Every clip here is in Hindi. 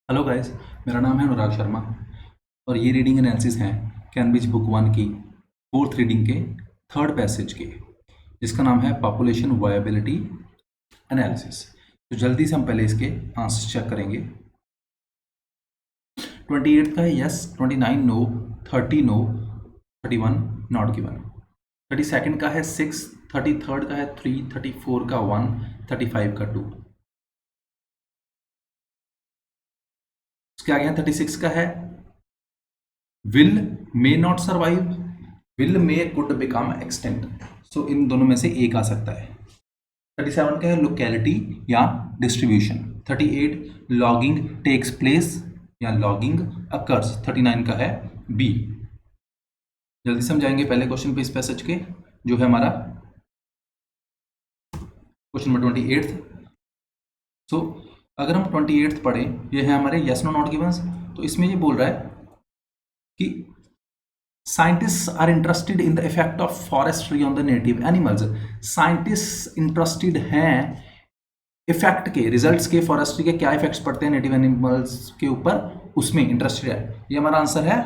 हेलो गाइस, मेरा नाम है अनुराग शर्मा और ये रीडिंग एनालिसिस हैं कैम्ब्रिज बुक 1 की फोर्थ रीडिंग के थर्ड पैसेज के, जिसका नाम है पॉपुलेशन वायबिलिटी एनालिसिस। तो जल्दी से हम पहले इसके आंसर चेक करेंगे। 28 का है yes, 29 no, 30 no, 31 not given, 32 का है 6, 33 का है 3, 34 का 1, 35 का 2। उसके आगे 36 का है will may not survive, will may could become extinct. So इन दोनों में से एक आ सकता है। 37 का है लोकेलिटी या डिस्ट्रीब्यूशन। 38 लॉगिंग टेक्स प्लेस या लॉगिंग अकर्स। 39 का है बी। जल्दी समझाएंगे पहले क्वेश्चन पे इस पैसेज के, जो है हमारा क्वेश्चन नंबर 28। सो अगर हम 28 पढ़ें, ये है हमारे यस नो नॉट गिवंस। तो इसमें ये बोल रहा है कि scientists are interested in the effect of forestry on the native animals. Scientist interested हैं इफेक्ट के, रिजल्ट्स के, फॉरेस्ट्री के क्या इफेक्ट्स पड़ते हैं नेटिव एनिमल्स के ऊपर, उसमें इंटरेस्टेड है। ये हमारा आंसर है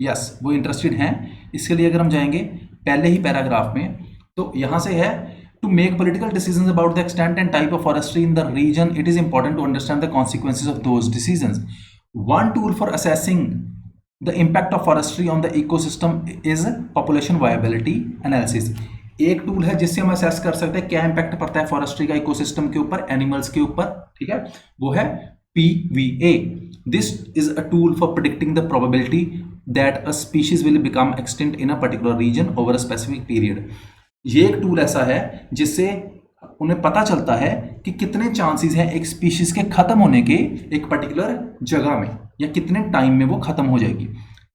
यस, वो इंटरेस्टेड हैं। इसके लिए अगर हम जाएंगे पहले ही पैराग्राफ में, तो यहां से है to make political decisions about the extent and type of forestry in the region, it is important to understand the consequences of those decisions. One tool for assessing the impact of forestry on the ecosystem is population viability analysis. एक टूल है जिससे हम असेस कर सकते हैं क्या इंपैक्ट पड़ता है फॉरेस्ट्री का इकोसिस्टम के ऊपर, एनिमल्स के ऊपर, ठीक है, वो है PVA. This is a tool for predicting the probability that a species will become extinct in a particular region over a specific period. ये एक टूल ऐसा है जिससे उन्हें पता चलता है कि कितने चांसेस हैं एक स्पीशीज के खत्म होने के एक पर्टिकुलर जगह में, या कितने टाइम में वो खत्म हो जाएगी।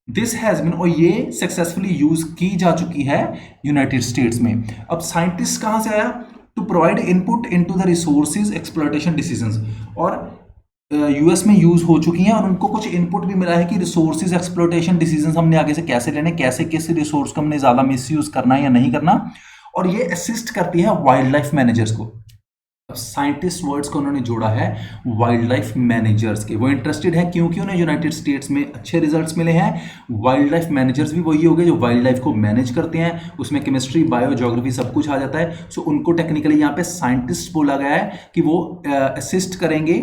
दिस हैज बीन, और ये सक्सेसफुली यूज की जा चुकी है यूनाइटेड स्टेट्स में। अब साइंटिस्ट कहां से आया? To provide input into the resources exploitation decisions, और यूएस में यूज हो चुकी हैं और उनको कुछ इनपुट भी मिला है कि रिसोर्सेज एक्सप्लॉयटेशन डिसीजंस हमने आगे से कैसे लेने, कैसे किस रिसोर्स को हमने ज्यादा मिसयूज करना है या नहीं करना, और ये असिस्ट करती है वाइल्ड लाइफ मैनेजर्स को। अब साइंटिस्ट वर्ड्स को उन्होंने जोड़ा है वाइल्ड लाइफ मैनेजर्स के। वो इंटरेस्टेड है क्योंकि उन्हें यूनाइटेड स्टेट्स में अच्छे रिजल्ट्स मिले हैं। वाइल्ड लाइफ मैनेजर्स भी वही हो गए जो वाइल्ड लाइफ को मैनेज करते हैं, उसमें केमिस्ट्री, बायो, ज्योग्राफी सब कुछ आ जाता है। सो उनको टेक्निकली यहाँ पे साइंटिस्ट बोला गया है कि वो असिस्ट करेंगे,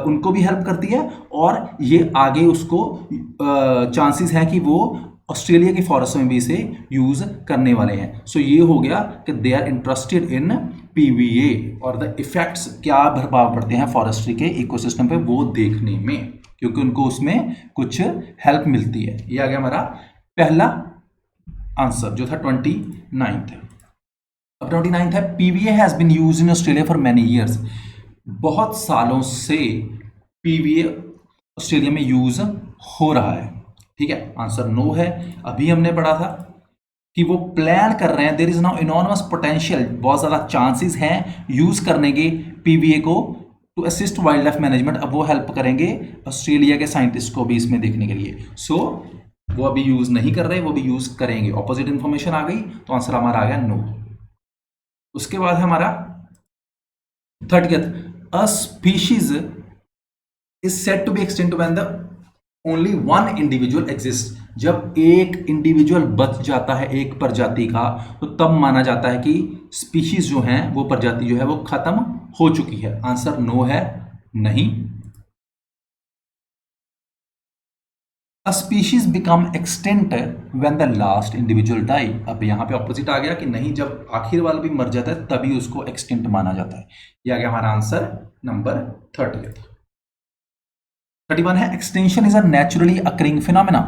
उनको भी हेल्प करती है, और ये आगे उसको चांसेस हैं कि वो ऑस्ट्रेलिया की फॉरेस्ट में भी इसे यूज करने वाले हैं। सो ये हो गया कि they are interested in PVA और द इफेक्ट्स, क्या प्रभाव पड़ते हैं फॉरेस्ट्री के इकोसिस्टम पे वो देखने में, क्योंकि उनको उसमें कुछ हेल्प मिलती है। ये आ गया हमारा पहला आंसर जो था 29th। अब 29th है PVA has been used in Australia for many years. बहुत सालों से PVA ऑस्ट्रेलिया में यूज हो रहा है, ठीक है। आंसर नो है। अभी हमने पढ़ा था कि वो प्लान कर रहे हैं, there is now enormous potential, बहुत ज़्यादा चांसेस हैं यूज करने के PVA को to assist wildlife management. अब वो हेल्प करेंगे ऑस्ट्रेलिया के साइंटिस्ट को भी इसमें देखने के लिए। सो वो अभी यूज नहीं कर रहे, वो भी यूज करेंगे। ऑपोजिट इंफॉर्मेशन आ गई, तो आंसर हमारा आ गया नो। उसके बाद है हमारा 30th, a species is said to be extinct when the only one individual exist. जब एक इंडिविजुअल बच जाता है एक प्रजाति का, तो तब माना जाता है कि स्पीशीज जो हैं, वो प्रजाति जो है वो खत्म हो चुकी है। आंसर नो है, नहीं। A species become extinct when the last individual die. अब यहां पे ऑपोजिट आ गया कि नहीं, जब आखिर वाला भी मर जाता है तभी उसको एक्सटिंक्ट माना जाता है। यह आ गया हमारा आंसर नंबर 30th। 31 है extension is a naturally occurring phenomena.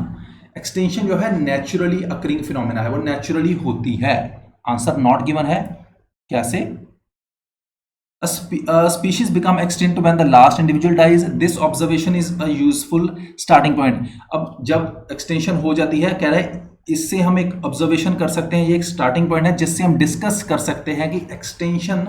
Extension जो है नेचुरली अकरिंग फिनोमेना है, वो नेचुरली होती है। आंसर नॉट गिवन है। कैसे? Species become extinct when the last individual dies, this observation is a useful starting point. अब जब एक्सटेंशन हो जाती है, कह रहे हैं इससे हम एक ऑब्जर्वेशन कर सकते हैं, ये एक स्टार्टिंग पॉइंट है जिससे हम डिस्कस कर सकते हैं कि एक्सटेंशन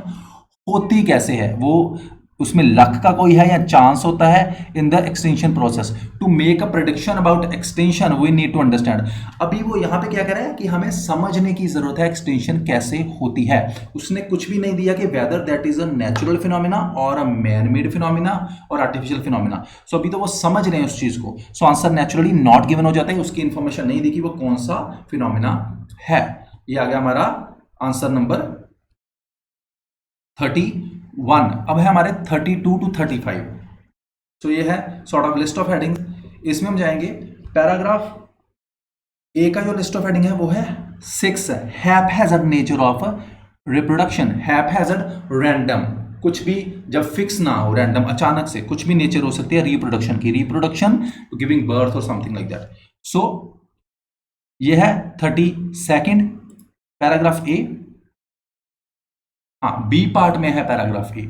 होती कैसे है। वो उसमें लक का कोई है या चांस होता है in the extension process. To make a prediction about extension we need to understand. अभी वो यहाँ पे क्या कह रहा है कि हमें समझने की जरूरत है एक्सटेंशन कैसे होती है। उसने कुछ भी नहीं दिया कि whether that is a natural phenomena और अ मैन मेड फिनोमिना और आर्टिफिशियल फिनोमिना। सो अभी तो वो समझ रहे हैं उस चीज को। So answer naturally not given हो जाता है, उसकी इंफॉर्मेशन नहीं दी कि वो कौन सा फिनोमिना है। ये आ गया हमारा आंसर नंबर 31। अब है हमारे 32 टू 35। तो ये है sort of list of heading. इसमें हम जाएंगे पैराग्राफ ए का जो लिस्ट ऑफ हेडिंग है वो है 6, haphazard nature of reproduction. Haphazard random, कुछ भी जब फिक्स ना हो, रैंडम अचानक से कुछ भी नेचर हो सकती है रिप्रोडक्शन की, रिप्रोडक्शन टू गिविंग बर्थ और समथिंग लाइक दैट। सो ये है 32 पैराग्राफ ए। हाँ, बी पार्ट में है पैराग्राफ ए।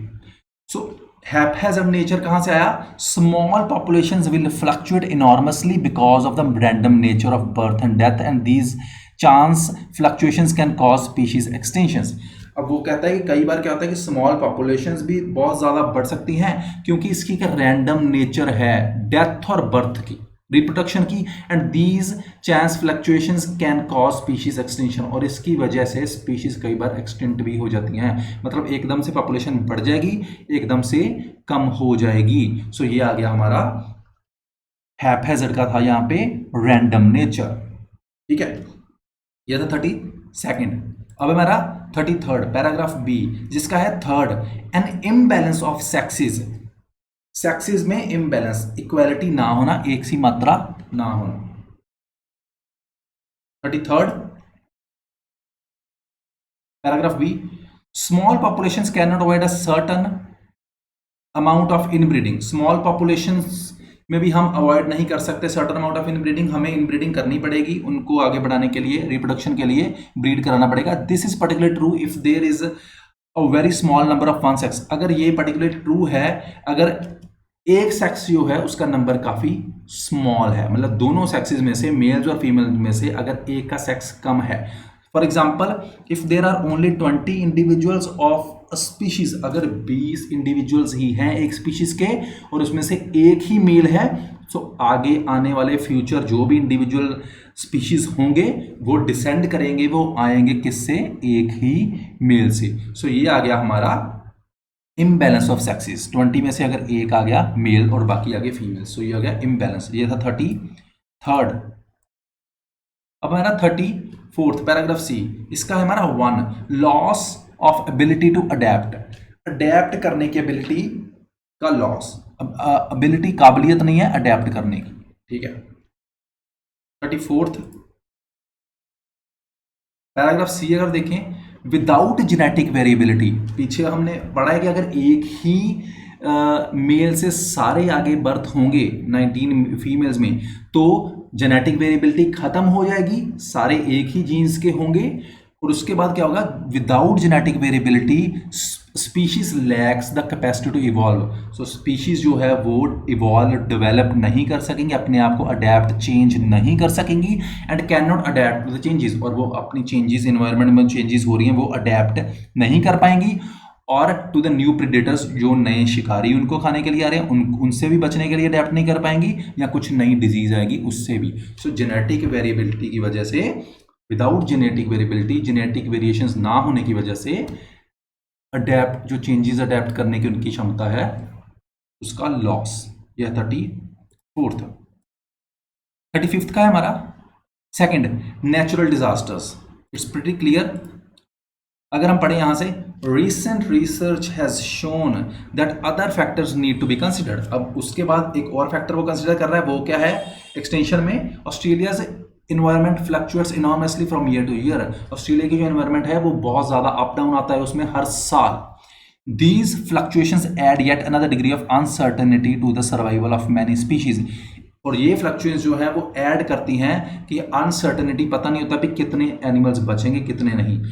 सो हैपहैज़र्ड नेचर कहां से आया? Small populations will fluctuate enormously because of the random nature of birth and death and these chance fluctuations can cause species extensions. अब वो कहता है कि कई बार क्या होता है कि स्मॉल पॉपुलेशंस भी बहुत ज्यादा बढ़ सकती हैं क्योंकि इसकी क्या रैंडम नेचर है, डेथ और बर्थ की, रिप्रोडक्शन की, and these chance fluctuations can cause species extension. और इसकी वजह से स्पीशीज कई बार एक्सटेंट भी हो जाती हैं, मतलब एकदम से पॉपुलेशन बढ़ जाएगी, एकदम से कम हो जाएगी। सो ये आ गया हमारा हैपहैज़र्ड का था यहाँ पे रैंडम नेचर। ठीक है, ये था 32। अब हमारा 33 पैराग्राफ बी, जिसका है third, an imbalance of sexes. Sexes में इम्बैलेंस, इक्वालिटी ना होना, एक सी मात्रा ना होना। 33 paragraph B, small populations can not avoid a certain amount of inbreeding. Small populations में भी हम अवॉइड नहीं कर सकते सर्टन अमाउंट ऑफ इनब्रीडिंग, हमें इनब्रीडिंग करनी पड़ेगी, उनको आगे बढ़ाने के लिए, रिप्रोडक्शन के लिए ब्रीड कराना पड़ेगा। This is particular true if there is a very small number of one sex. अगर ये पर्टिकुलर ट्रू है, अगर एक सेक्स जो है उसका नंबर काफी स्मॉल है, मतलब दोनों सेक्सेस में से, मेल्स और फीमेल में से अगर एक का सेक्स कम है। For example, if there are only 20 individuals of species, अगर 20 इंडिविजुअल्स ही हैं एक स्पीशीज के और उसमें से एक ही मेल है, तो आगे आने वाले फ्यूचर जो भी इंडिविजुअल स्पीशीज होंगे वो डिसेंड करेंगे, वो आएंगे किससे? एक ही मेल से। सो ये आ गया हमारा इम्बैलेंस ऑफ सेक्सेस। 20 में से अगर एक आ गया मेल और बाकी आ गए फीमेल, सो ये आ गया इम्बैलेंस। ये था 33। अब हमारा 34 पैराग्राफ सी, इसका है हमारा 1, loss of ability to adapt. Adapt करने की एबिलिटी का लॉस, एबिलिटी काबिलियत नहीं है अडेप्ट करने की। ठीक है, 34 पैराग्राफ सी अगर देखें, विदाउट जेनेटिक वेरिएबिलिटी, पीछे हमने पढ़ा है कि अगर एक ही मेल से सारे आगे बर्थ होंगे 19 फीमेल्स में, तो जेनेटिक वेरिएबिलिटी खत्म हो जाएगी, सारे एक ही जीन्स के होंगे। और उसके बाद क्या होगा? Without genetic variability species lacks the capacity to evolve. So species जो है वो इवॉल्व, डेवलप नहीं कर सकेंगे, अपने आप को अडेप्ट, चेंज नहीं कर सकेंगी, and can not adapt to the changes. और वो अपनी चेंजेस, इन्वायरमेंट में चेंजेस हो रही हैं, वो अडेप्ट नहीं कर पाएंगी। और टू द न्यू प्रेडेटर्स, जो नए शिकारी उनको खाने के लिए आ रहे हैं, उनसे भी बचने के लिए अडेप्ट नहीं कर पाएंगी, या कुछ नई डिजीज आएगी उससे भी। सो जेनेटिक वेरिएबिलिटी की वजह से, without genetic variability, genetic variations ना होने की वजह से अडेप्ट, जो चेंजेस अडेप्ट करने की उनकी क्षमता है, उसका लॉस। यह 34। 35 का है हमारा second, natural disasters. It's pretty clear. अगर हम पढ़े यहां से, recent research has shown that other factors need to be considered। अब उसके बाद एक और फैक्टर वो कंसिडर कर रहा है, वो क्या है? एक्सटेंशन में ऑस्ट्रेलिया से environment fluctuates enormously from year two year. Australia की जो इन्वायरमेंट है वो बहुत ज्यादा अप डाउन आता है उसमें हर साल। These fluctuations add yet another degree of uncertainty to the survival of many species। और ये फ्लक्चुएशंस जो है वो ऐड करती हैं कि अनसर्टेनिटी, पता नहीं होता भी कितने एनिमल्स बचेंगे कितने नहीं।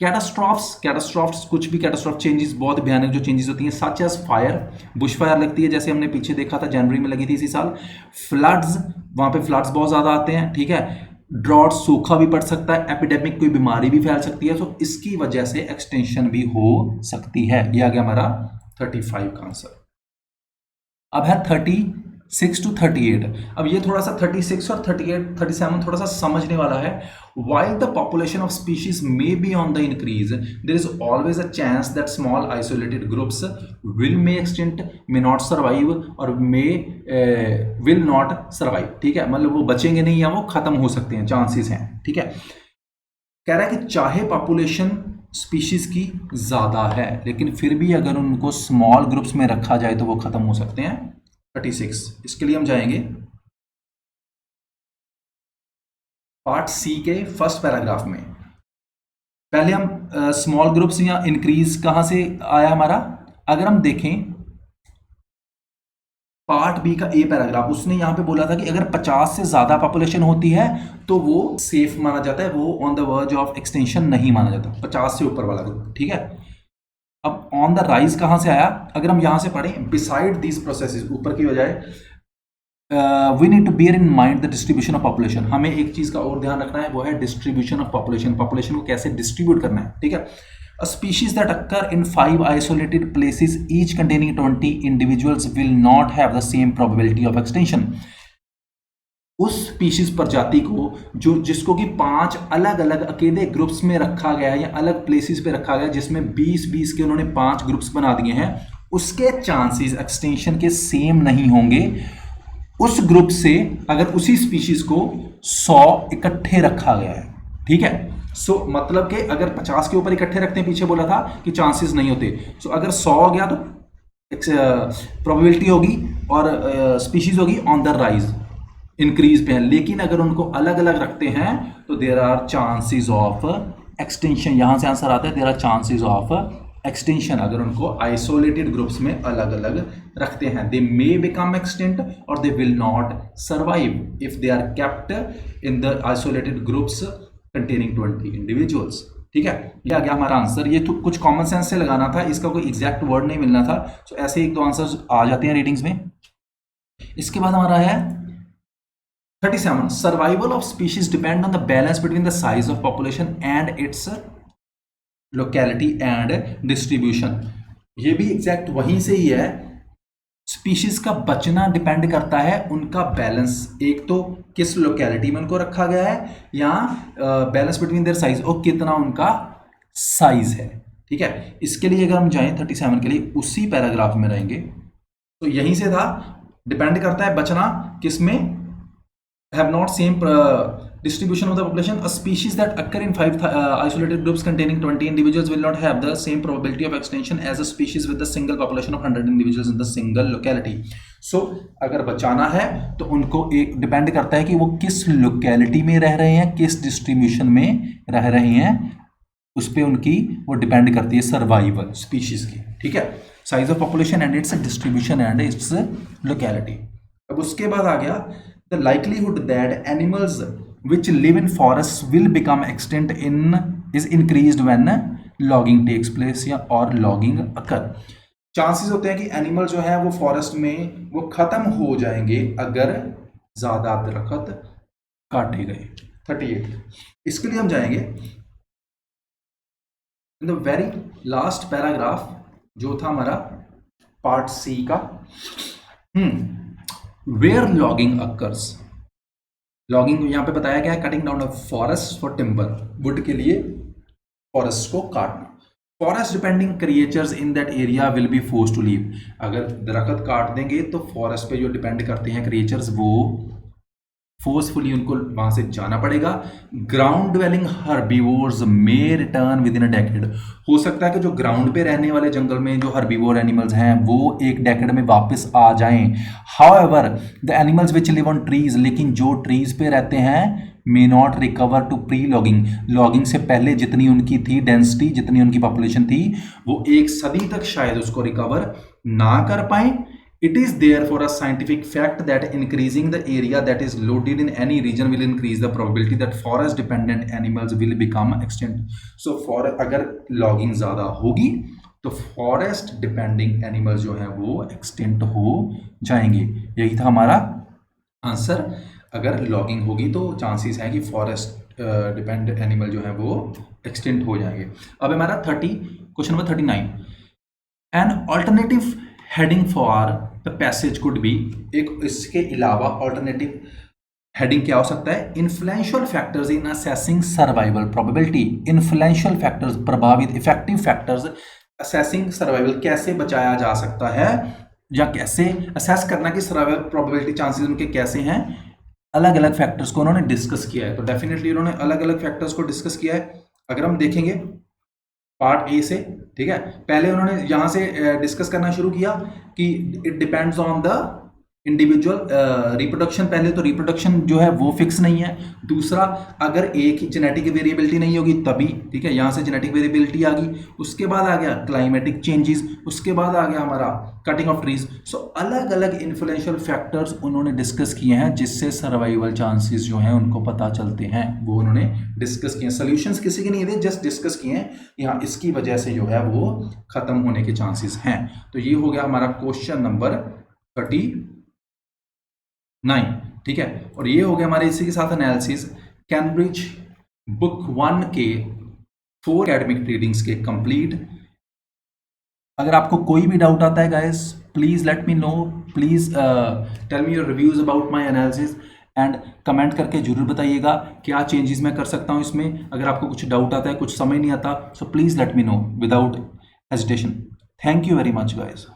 कैटास्ट्रॉफ्स, कुछ भी कैटास्ट्रॉफ चेंजेस, बहुत भयानक जो चेंजेस होती हैं, such as fire, bush fire लगती है, जैसे हमने पीछे देखा था जनवरी में लगी थी इसी साल। फ्लड्स, वहां पे फ्लड्स बहुत ज्यादा आते हैं। ठीक है, ड्रॉट, सूखा भी पड़ सकता है, एपिडेमिक, कोई बीमारी भी फैल सकती है। तो इसकी वजह से एक्सटेंशन भी हो सकती है। ये आ गया हमारा 35 का आंसर। अब है 36 टू 38। अब ये थोड़ा सा 36 और 38 37 थोड़ा सा समझने वाला है। While the population of species may be on the increase, there is always a chance that small isolated groups may extinct, may not survive और will not survive। ठीक है, मतलब वो बचेंगे नहीं या वो खत्म हो सकते हैं, चांसेस हैं। ठीक है, कह रहा है कि चाहे पॉपुलेशन स्पीशीज की ज़्यादा है लेकिन फिर भी अगर उनको स्मॉल ग्रुप्स में रखा जाए तो वो ख़त्म हो सकते हैं। 36, इसके लिए हम जाएंगे पार्ट सी के फर्स्ट पैराग्राफ में। पहले हम स्मॉल ग्रुप्स या इंक्रीज कहाँ से आया हमारा, अगर हम देखें पार्ट बी का ए पैराग्राफ, उसने यहां पे बोला था कि अगर 50 से ज्यादा पॉपुलेशन होती है तो वो सेफ माना जाता है, वो on the verge of extension नहीं माना जाता, 50 से ऊपर वाला ग्रुप। ठीक है, अब ऑन द राइज कहां से आया, अगर हम यहां से पढ़ें बिसाइड दीज प्रोसेसेस, ऊपर की बजाय we need to bear in mind the distribution of population. हमें एक चीज का और ध्यान रखना है, वो है डिस्ट्रीब्यूशन ऑफ पॉपुलेशन, पॉपुलेशन को कैसे डिस्ट्रीब्यूट करना है। ठीक है, a species that occur in 5 isolated places each containing 20 individuals will not have the same probability of extinction। उस स्पीशीज प्रजाति को जो जिसको कि 5 अलग अलग अकेले ग्रुप्स में रखा गया है या अलग प्लेसेस पे रखा गया, जिसमें 20-20 के उन्होंने 5 ग्रुप्स बना दिए हैं, उसके चांसेस एक्सटेंशन के सेम नहीं होंगे उस ग्रुप से अगर उसी स्पीशीज को 100 इकट्ठे रखा गया है। ठीक है, मतलब कि अगर 50 के ऊपर इकट्ठे रखते हैं, पीछे बोला था कि चांसेस नहीं होते, अगर 100 हो गया तो प्रोबेबिलिटी होगी और स्पीशीज होगी ऑन द राइज, इंक्रीज पे है। लेकिन अगर उनको अलग अलग रखते हैं तो there are chances of extension, यहां से आंसर आता है there are chances of extension. अगर उनको आइसोलेटेड ग्रुप्स में अलग अलग रखते हैं, दे मे बिकम एक्सटेंट और they will not survive if they are kept in the isolated groups containing 20 individuals। ठीक है, ये आ गया हमारा आंसर। ये तो कुछ कॉमन सेंस से लगाना था, इसका कोई एग्जैक्ट वर्ड नहीं मिलना था, तो ऐसे एक दो आंसर्स आ जाते हैं रीडिंग्स में। इसके बाद हमारा है 37, survival of species depend on the balance between the size of population and it's locality and distribution. ये भी एग्जैक्ट वहीं से ही है, स्पीशीज का बचना डिपेंड करता है उनका बैलेंस, एक तो किस लोकेलिटी में उनको रखा गया है या बैलेंस बिटवीन देयर साइज और कितना उनका साइज है। ठीक है, इसके लिए अगर हम जाएं 37 के लिए उसी पैराग्राफ में रहेंगे तो यहीं से था, डिपेंड करता है बचना किस में, have not same distribution of the population, a species that occur in 5 isolated groups containing 20 individuals will not have the same probability of extinction as a species with a single population of 100 individuals in the single locality। so अगर बचाना है तो उनको एक डिपेंड करता है कि वो किस लोकेलिटी में रह रहे हैं, किस डिस्ट्रीब्यूशन में रह रहे हैं, उस पर उनकी वो डिपेंड करती है सर्वाइवल स्पीशीज की। ठीक है, size of population and it's distribution and it's locality. अब उसके बाद आ गया the likelihood that animals which live in forests will become extinct is increased when logging takes place या और logging occur। चांसेस होते हैं कि एनिमल जो है वो फॉरेस्ट में वो खत्म हो जाएंगे अगर ज्यादा दरख्त काटे गए। 38, इसके लिए हम जाएंगे in the very last paragraph जो था हमारा पार्ट सी का। वेयर लॉगिंग अकर्स, लॉगिंग यहां पे बताया गया है cutting down of forest for timber, wood के लिए फॉरेस्ट को काटना। Forest depending creatures in that area will be force to leave. अगर दरख्त काट देंगे तो फॉरेस्ट पे जो डिपेंड करते हैं क्रिएचर्स वो फोर्सफुली उनको वहां से जाना पड़ेगा। Ground dwelling herbivores may return with in a decade. हो सकता है कि जो ग्राउंड पे रहने वाले जंगल में जो हर्बीवोर एनिमल्स हैं वो एक डेकेड में वापस आ जाएं। However the animals which live on trees, लेकिन जो ट्रीज पे रहते हैं may not recover to pre logging, logging से पहले जितनी उनकी थी डेंसिटी, जितनी उनकी पॉपुलेशन थी, वो 1 सदी तक शायद उसको रिकवर ना कर पाए। It is therefore a scientific fact that increasing the area that is loaded in any region will increase the probability that forest dependent animals will become extinct। So अगर logging ज़्यादा होगी तो forest depending animals जो हैं वो extinct हो जाएंगे। यही था हमारा आंसर, अगर logging होगी तो चांसेस है कि forest dependent animal जो है वो extinct हो जाएंगे। अब हमारा question number 39, an alternative heading for the passage could be, एक इसके अलावा ऑल्टरनेटिव हेडिंग क्या हो सकता है, influential factors in assessing survival probability. Influential factors, प्रभावित इफेक्टिव फैक्टर्स असेसिंग सर्वाइवल, कैसे बचाया जा सकता है या कैसे असेस करना कि सर्वाइवल प्रोबेबिलिटी चांसेस उनके कैसे हैं, अलग अलग फैक्टर्स को उन्होंने डिस्कस किया है। तो डेफिनेटली उन्होंने अलग अलग फैक्टर्स को डिस्कस किया है। अगर हम देखेंगे पार्ट ए से, ठीक है, पहले उन्होंने यहां से डिस्कस करना शुरू किया कि it depends on the individual reproduction. पहले तो रिप्रोडक्शन जो है वो फिक्स नहीं है। दूसरा, अगर एक ही जेनेटिक वेरिएबिलिटी नहीं होगी तभी, ठीक है, यहां से जेनेटिक वेरिएबिलिटी आ गई। उसके बाद आ गया क्लाइमेटिक चेंजेस, उसके बाद आ गया हमारा कटिंग ऑफ ट्रीज। सो अलग अलग इन्फ्लुएंशियल फैक्टर्स उन्होंने डिस्कस किए हैं जिससे सर्वाइवल चांसेस जो हैं उनको पता चलते हैं, वो उन्होंने डिस्कस किए। सोल्यूशंस किसी के नहीं थे, जस्ट डिस्कस किए हैं, यहाँ इसकी वजह से जो है वो खत्म होने के चांसेस हैं। तो ये हो गया हमारा क्वेश्चन नंबर 39, ठीक है। और ये हो गया हमारे इसी के साथ एनालिसिस कैम्ब्रिज बुक 1 के 4 एकेडमिक रीडिंग्स के कंप्लीट। अगर आपको कोई भी डाउट आता है guys, please let me know, please tell me your reviews about my analysis and comment करके जरूर बताइएगा क्या चेंजेस मैं कर सकता हूं इसमें। अगर आपको कुछ डाउट आता है, कुछ समझ नहीं आता, so please let me no without hesitation. Thank you very much guys.